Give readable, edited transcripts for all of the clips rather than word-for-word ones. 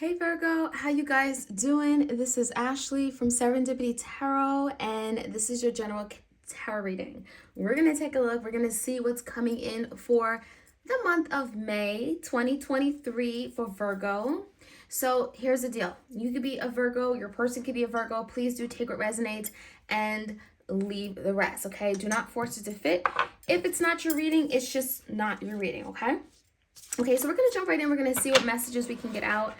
Hey Virgo, how you guys doing? This is Ashley from Serendipity Tarot, and this is your general tarot reading. We're going to take a look. We're going to see what's coming in for the month of May 2023 for Virgo. So here's the deal. You could be a Virgo. Your person could be a Virgo. Please do take what resonates and leave the rest, okay? Do not force it to fit. If it's not your reading, it's just not your reading, okay? Okay, so we're going to jump right in. We're going to see what messages we can get out.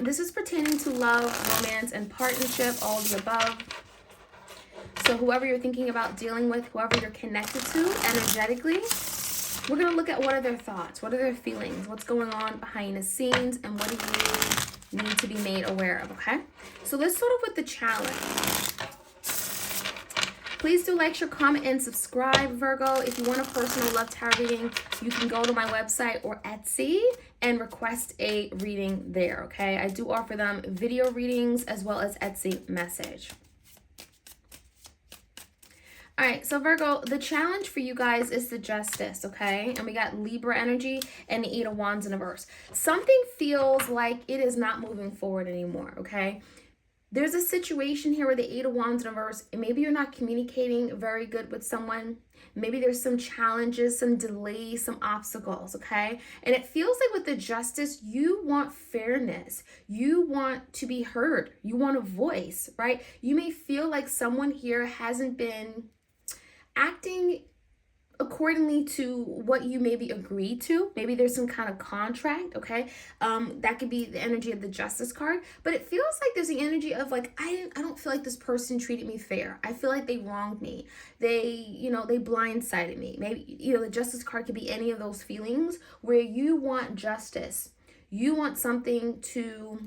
This is pertaining to love, romance, and partnership, all of the above. So whoever you're thinking about dealing with, whoever you're connected to energetically, we're going to look at what are their thoughts, what are their feelings, what's going on behind the scenes, and what do you need to be made aware of, okay? So let's start off with the challenge. Please do like, share, comment, and subscribe, Virgo. If you want a personal love tarot reading, you can go to my website or Etsy and request a reading there, okay? I do offer them video readings as well as Etsy message. All right, so Virgo, the challenge for you guys is the Justice, okay? And we got Libra energy and the Eight of Wands in reverse. Something feels like it is not moving forward anymore, okay? There's a situation here with the Eight of Wands in reverse, and maybe you're not communicating very good with someone. Maybe there's some challenges, some delays, some obstacles, okay? And it feels like with the Justice, you want fairness. You want to be heard. You want a voice, right? You may feel like someone here hasn't been acting accordingly to what you maybe agreed to. Maybe there's some kind of contract, okay? That could be the energy of the Justice card, but it feels like there's the energy of like, I don't feel like this person treated me fair. I feel like they wronged me. They blindsided me. Maybe, the Justice card could be any of those feelings where you want justice. You want something to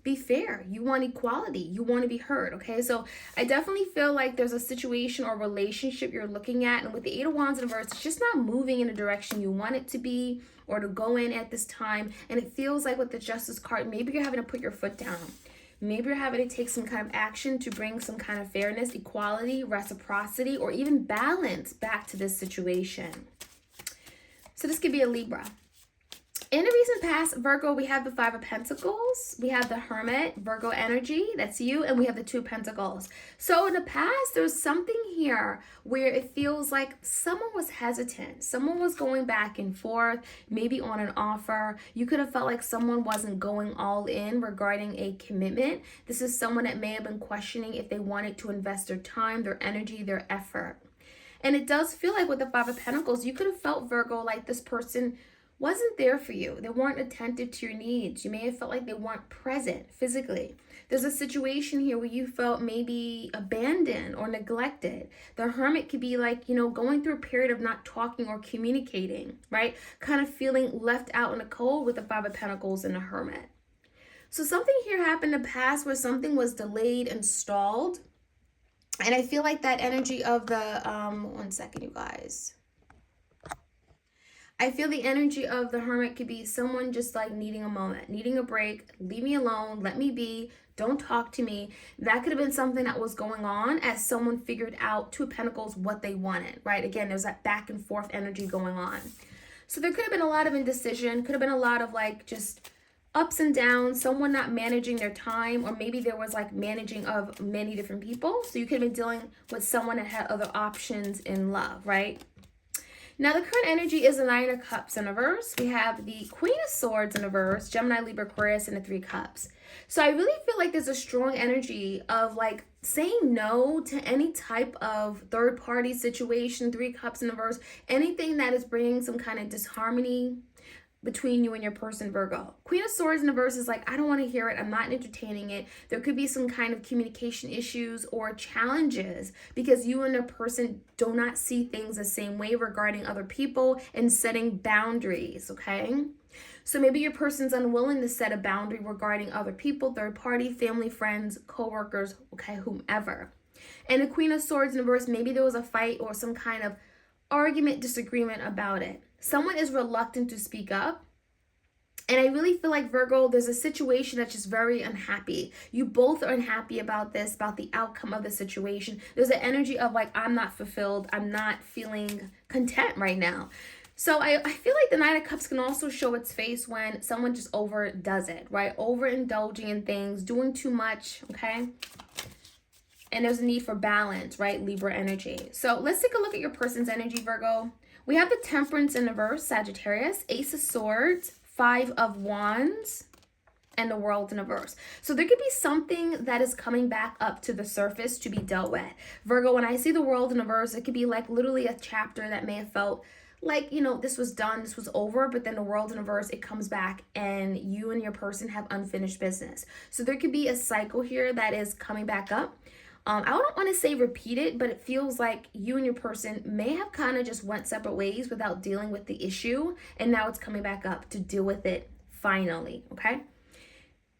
be fair. You want equality. You want to be heard, okay? So I definitely feel like there's a situation or relationship you're looking at, and with the Eight of Wands in reverse, it's just not moving in the direction you want it to be or to go in at this time. And it feels like with the Justice card, maybe you're having to put your foot down. Maybe you're having to take some kind of action to bring some kind of fairness, equality, reciprocity, or even balance back to this situation. So this could be a Libra. In the recent past, Virgo, we have the Five of Pentacles, we have the Hermit, Virgo energy, that's you, and we have the Two of Pentacles. So in the past, there's something here where it feels like someone was hesitant. Someone was going back and forth, maybe on an offer. You could have felt like someone wasn't going all in regarding a commitment. This is someone that may have been questioning if they wanted to invest their time, their energy, their effort. And it does feel like with the Five of Pentacles, you could have felt, Virgo, like this person wasn't there for you. They weren't attentive to your needs. You may have felt like they weren't present physically. There's a situation here where you felt maybe abandoned or neglected. The Hermit could be like, going through a period of not talking or communicating, right? Kind of feeling left out in the cold with the Five of Pentacles and the Hermit. So something here happened in the past where something was delayed and stalled. And I feel like that energy of the, one second, you guys. I feel the energy of the Hermit could be someone just like needing a moment, needing a break, leave me alone, let me be, don't talk to me. That could have been something that was going on as someone figured out, Two of Pentacles, what they wanted, right? Again, there's that back and forth energy going on. So there could have been a lot of indecision, could have been a lot of like just ups and downs, someone not managing their time, or maybe there was like managing of many different people. So you could have been dealing with someone that had other options in love, right? Now, the current energy is the Nine of Cups in reverse. We have the Queen of Swords in reverse, Gemini, Libra, Aquarius, and the Three Cups. So I really feel like there's a strong energy of like saying no to any type of third-party situation, Three Cups in reverse, anything that is bringing some kind of disharmony between you and your person, Virgo. Queen of Swords in the verse is like, I don't want to hear it. I'm not entertaining it. There could be some kind of communication issues or challenges because you and a person do not see things the same way regarding other people and setting boundaries, okay? So maybe your person's unwilling to set a boundary regarding other people, third party, family, friends, co-workers, okay, whomever. And the Queen of Swords in the verse, maybe there was a fight or some kind of argument, disagreement about it. Someone is reluctant to speak up. And I really feel like, Virgo, there's a situation that's just very unhappy. You both are unhappy about this, about the outcome of the situation. There's an energy of like, I'm not fulfilled. I'm not feeling content right now. So I feel like the Nine of Cups can also show its face when someone just overdoes it, right? Overindulging in things, doing too much, okay? And there's a need for balance, right? Libra energy. So let's take a look at your person's energy, Virgo. We have the Temperance in reverse, Sagittarius, Ace of Swords, Five of Wands, and the World in reverse. So there could be something that is coming back up to the surface to be dealt with. Virgo, when I see the World in reverse, it could be like literally a chapter that may have felt like, you know, this was done, this was over, but then the World in reverse, it comes back and you and your person have unfinished business. So there could be a cycle here that is coming back up. I don't want to say repeated, but it feels like you and your person may have kind of just went separate ways without dealing with the issue, and now it's coming back up to deal with it finally, okay?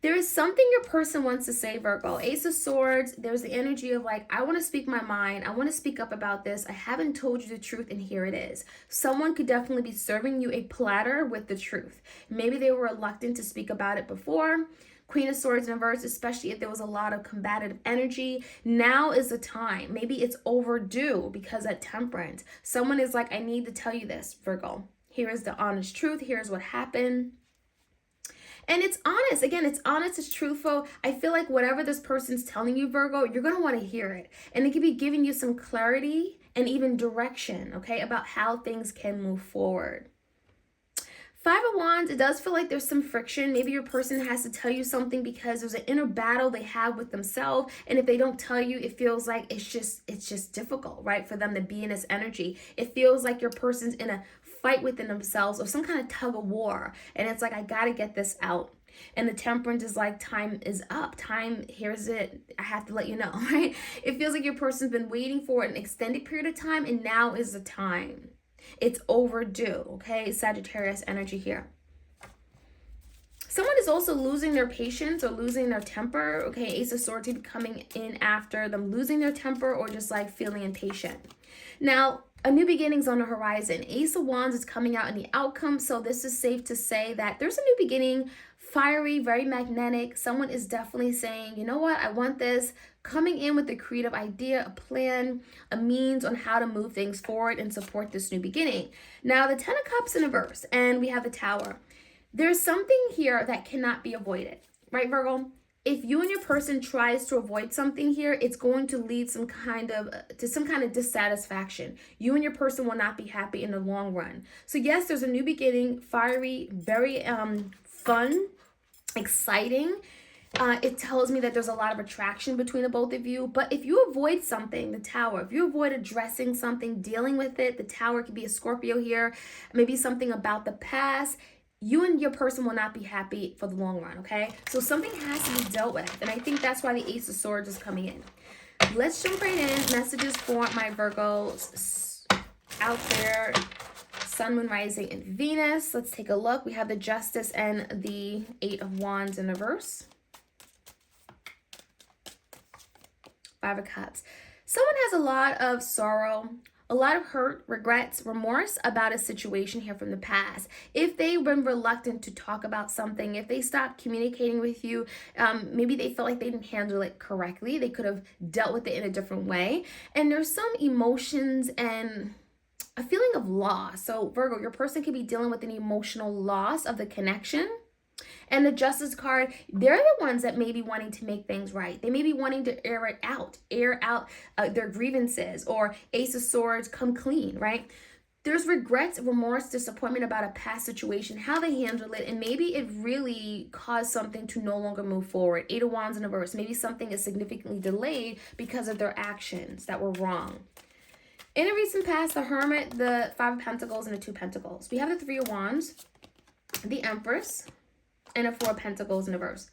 There is something your person wants to say, Virgo. Ace of Swords, there's the energy of like, I want to speak my mind. I want to speak up about this. I haven't told you the truth, and here it is. Someone could definitely be serving you a platter with the truth. Maybe they were reluctant to speak about it before. Queen of Swords in reverse, especially if there was a lot of combative energy. Now is the time. Maybe it's overdue because at Temperance, someone is like, I need to tell you this, Virgo. Here is the honest truth. Here's what happened. And it's honest. Again, it's honest, it's truthful. I feel like whatever this person's telling you, Virgo, you're going to want to hear it. And it could be giving you some clarity and even direction, okay, about how things can move forward. Five of Wands, it does feel like there's some friction. Maybe your person has to tell you something because there's an inner battle they have with themselves. And if they don't tell you, it feels like it's just difficult, right, for them to be in this energy. It feels like your person's in a fight within themselves or some kind of tug of war. And it's like, I got to get this out. And the Temperance is like, time is up. Time, here's it. I have to let you know, right? It feels like your person's been waiting for an extended period of time, and now is the time. It's overdue, okay? Sagittarius energy here. Someone is also losing their patience or losing their temper, okay? Ace of Swords could be coming in after them losing their temper or just like feeling impatient. Now, a new beginning's on the horizon. Ace of Wands is coming out in the outcome, so this is safe to say that there's a new beginning, fiery, very magnetic. Someone is definitely saying, you know what, I want this, coming in with a creative idea, a plan, a means on how to move things forward and support this new beginning. Now, the Ten of Cups in reverse, and we have the Tower. There's something here that cannot be avoided, right, Virgo? If you and your person tries to avoid something here, it's going to lead to some kind of dissatisfaction. You and your person will not be happy in the long run. So yes, there's a new beginning, fiery, very fun, exciting. It tells me that there's a lot of attraction between the both of you. But if you avoid something, the Tower, if you avoid addressing something, dealing with it, the Tower could be a Scorpio here, maybe something about the past, you and your person will not be happy for the long run, okay? So something has to be dealt with. And I think that's why the Ace of Swords is coming in. Let's jump right in. Messages for my Virgos out there. Sun, Moon, Rising, and Venus. Let's take a look. We have the Justice and the Eight of Wands in reverse. Five of Cups. Someone has a lot of sorrow, a lot of hurt, regrets, remorse about a situation here from the past. If they've been reluctant to talk about something, if they stopped communicating with you, maybe they felt like they didn't handle it correctly. They could have dealt with it in a different way. And there's some emotions and a feeling of loss. So Virgo, your person could be dealing with an emotional loss of the connection. And the Justice card, they're the ones that may be wanting to make things right. They may be wanting to air out their grievances, or Ace of Swords, come clean, right? There's regrets, remorse, disappointment about a past situation, how they handle it, and maybe it really caused something to no longer move forward. Eight of Wands in reverse. Maybe something is significantly delayed because of their actions that were wrong. In a recent past, the Hermit, the Five of Pentacles, and the Two of Pentacles. We have the Three of Wands, the Empress, and a Four of Pentacles in reverse.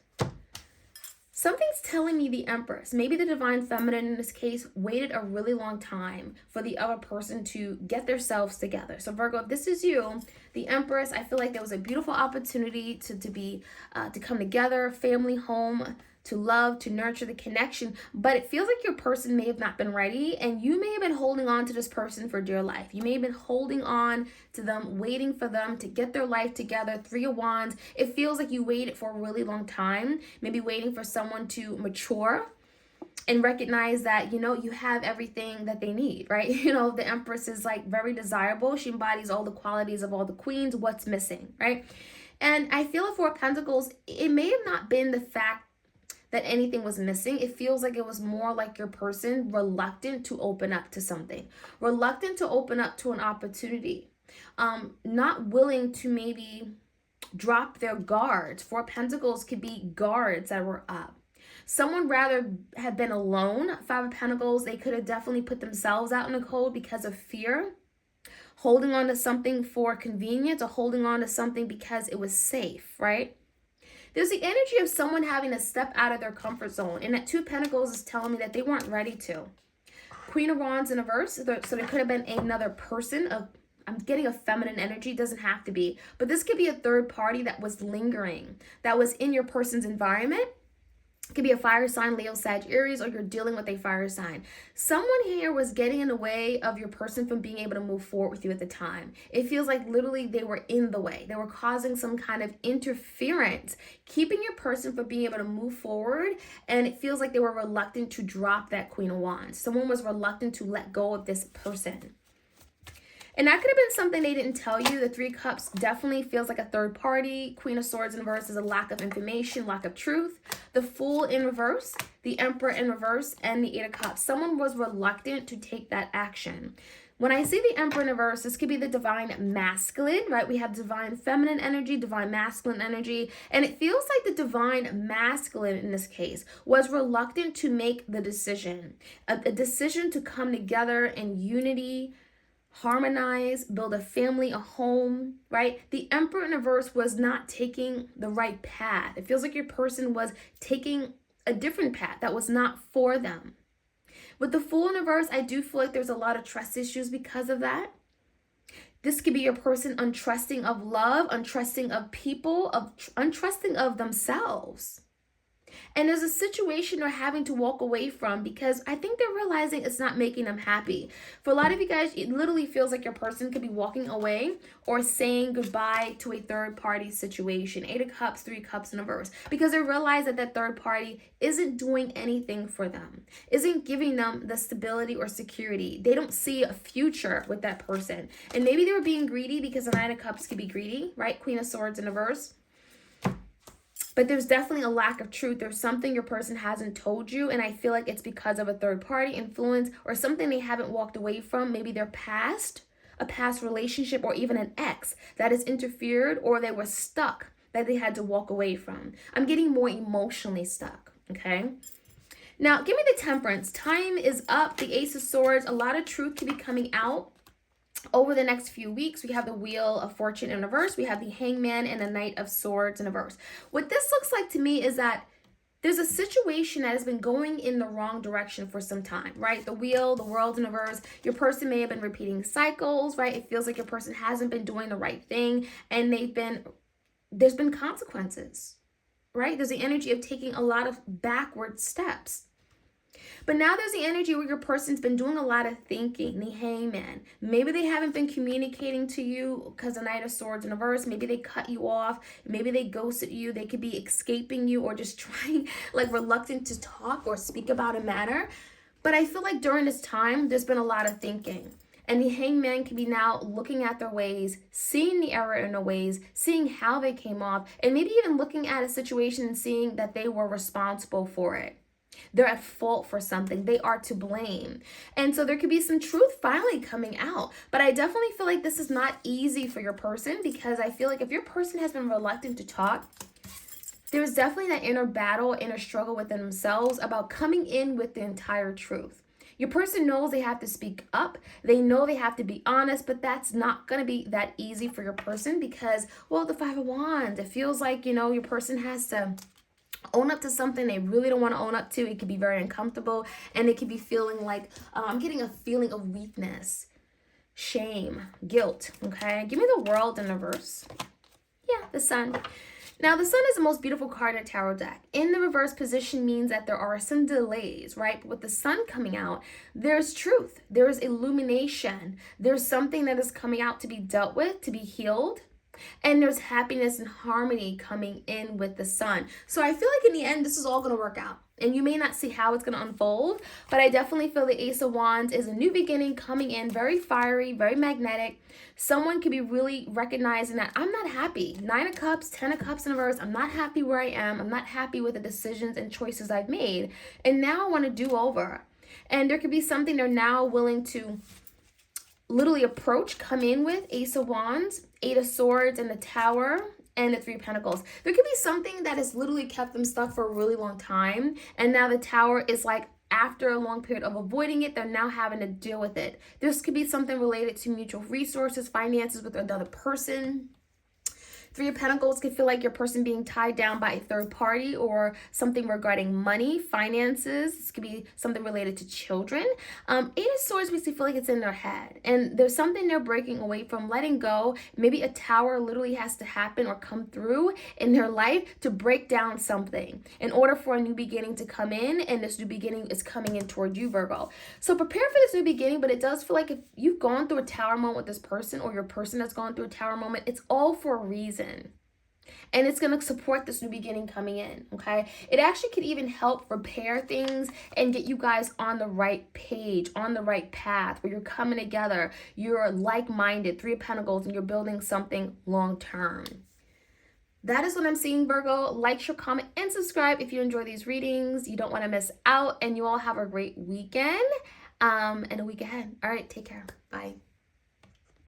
Something's telling me the Empress, maybe the Divine Feminine in this case, waited a really long time for the other person to get themselves together. So Virgo, if this is you, the Empress, I feel like there was a beautiful opportunity to come together, family, home, to love, to nurture the connection, but it feels like your person may have not been ready, and you may have been holding on to this person for dear life. You may have been holding on to them, waiting for them to get their life together. Three of Wands, it feels like you waited for a really long time, maybe waiting for someone to mature. and recognize that, you have everything that they need, right? The Empress is like very desirable. She embodies all the qualities of all the queens. What's missing, right? And I feel like Four of Pentacles, it may have not been the fact that anything was missing. It feels like it was more like your person reluctant to open up to something, reluctant to open up to an opportunity, not willing to maybe drop their guards. Four Pentacles could be guards that were up. Someone rather had been alone. Five of Pentacles, they could have definitely put themselves out in the cold because of fear, holding on to something for convenience, or holding on to something because it was safe, right? There's the energy of someone having to step out of their comfort zone. And that Two of Pentacles is telling me that they weren't ready to. Queen of Wands in reverse. So there could have been another person. I'm getting a feminine energy. It doesn't have to be. But this could be a third party that was lingering, that was in your person's environment. It could be a fire sign, Leo, Sag, Aries, or you're dealing with a fire sign. Someone here was getting in the way of your person from being able to move forward with you at the time. It feels like literally they were in the way. They were causing some kind of interference, keeping your person from being able to move forward. And it feels like they were reluctant to drop that Queen of Wands. Someone was reluctant to let go of this person. And that could have been something they didn't tell you. The Three of Cups definitely feels like a third party. Queen of Swords in reverse is a lack of information, lack of truth. The Fool in reverse, the Emperor in reverse, and the Eight of Cups. Someone was reluctant to take that action. When I see the Emperor in reverse, this could be the divine masculine, right? We have divine feminine energy, divine masculine energy, and it feels like the divine masculine in this case was reluctant to make the decision, a decision to come together in unity, harmonize, build a family, a home, right? The Emperor in reverse was not taking the right path. It feels like your person was taking a different path that was not for them. With the Fool in reverse, I do feel like there's a lot of trust issues because of that. This could be your person untrusting of love, untrusting of people, untrusting of themselves. And there's a situation they're having to walk away from because I think they're realizing it's not making them happy. For a lot of you guys, it literally feels like your person could be walking away or saying goodbye to a third party situation. Eight of Cups, Three of Cups in reverse. Because they realize that that third party isn't doing anything for them, isn't giving them the stability or security. They don't see a future with that person. And maybe they were being greedy because the Nine of Cups could be greedy, right? Queen of Swords in reverse. But there's definitely a lack of truth. There's something your person hasn't told you, and I feel like it's because of a third party influence or something they haven't walked away from. Maybe their past, a past relationship, or even an ex that has interfered, or they were stuck that they had to walk away from. I'm getting more emotionally stuck, okay? Now, give me the Temperance. Time is up. The Ace of Swords. A lot of truth can be coming out over the next few weeks. We have the Wheel of Fortune in reverse. We have the Hangman and the Knight of Swords in reverse. What this looks like to me is that there's a situation that has been going in the wrong direction for some time, right? The Wheel, the World in reverse. Your person may have been repeating cycles, right? It feels like your person hasn't been doing the right thing, and there's been consequences, right? There's the energy of taking a lot of backward steps. But now there's the energy where your person's been doing a lot of thinking, the Hangman. Maybe they haven't been communicating to you because the Knight of Swords in reverse. Maybe they cut you off. Maybe they ghosted you. They could be escaping you or just trying, like reluctant to talk or speak about a matter. But I feel like during this time, there's been a lot of thinking. And the Hangman can be now looking at their ways, seeing the error in their ways, seeing how they came off, and maybe even looking at a situation and seeing that they were responsible for it. They're at fault for something. They are to blame. And so there could be some truth finally coming out. But I definitely feel like this is not easy for your person, because I feel like if your person has been reluctant to talk, there's definitely that inner battle, inner struggle within themselves about coming in with the entire truth. Your person knows they have to speak up. They know they have to be honest, but that's not going to be that easy for your person because, well, the Five of Wands, it feels like, your person has to own up to something they really don't want to own up to. It could be very uncomfortable, and it could be feeling like I'm getting a feeling of weakness, shame, guilt. Okay, give me the World in reverse. Yeah, the Sun. Now, the Sun is the most beautiful card in a tarot deck. In the reverse position means that there are some delays, right? But with the Sun coming out, there's truth, there's illumination, there's something that is coming out to be dealt with, to be healed. And there's happiness and harmony coming in with the Sun. So I feel like in the end, this is all going to work out. And you may not see how it's going to unfold, but I definitely feel the Ace of Wands is a new beginning coming in, very fiery, very magnetic. Someone could be really recognizing that I'm not happy. 9 of Cups, 10 of Cups in reverse. I'm not happy where I am. I'm not happy with the decisions and choices I've made. And now I want to do over. And there could be something they're now willing to literally approach, come in with. Ace of Wands, 8 of Swords, and the Tower, and the 3 of Pentacles. There could be something that has literally kept them stuck for a really long time. And now the Tower is like, after a long period of avoiding it, they're now having to deal with it. This could be something related to mutual resources, finances with another person. 3 of Pentacles could feel like your person being tied down by a third party or something regarding money, finances. This could be something related to children. 8 of Swords makes you feel like it's in their head. And there's something they're breaking away from, letting go. Maybe a tower literally has to happen or come through in their life to break down something in order for a new beginning to come in. And this new beginning is coming in toward you, Virgo. So prepare for this new beginning, but it does feel like if you've gone through a tower moment with this person, or your person has gone through a tower moment, it's all for a reason. And it's going to support this new beginning coming in, okay? It actually could even help repair things and get you guys on the right page, on the right path, where you're coming together, you're like-minded, 3 of Pentacles, and you're building something long-term. That is what I'm seeing, Virgo. Like, share, comment, and subscribe if you enjoy these readings. You don't want to miss out, and you all have a great weekend and a week ahead. All right, take care. Bye.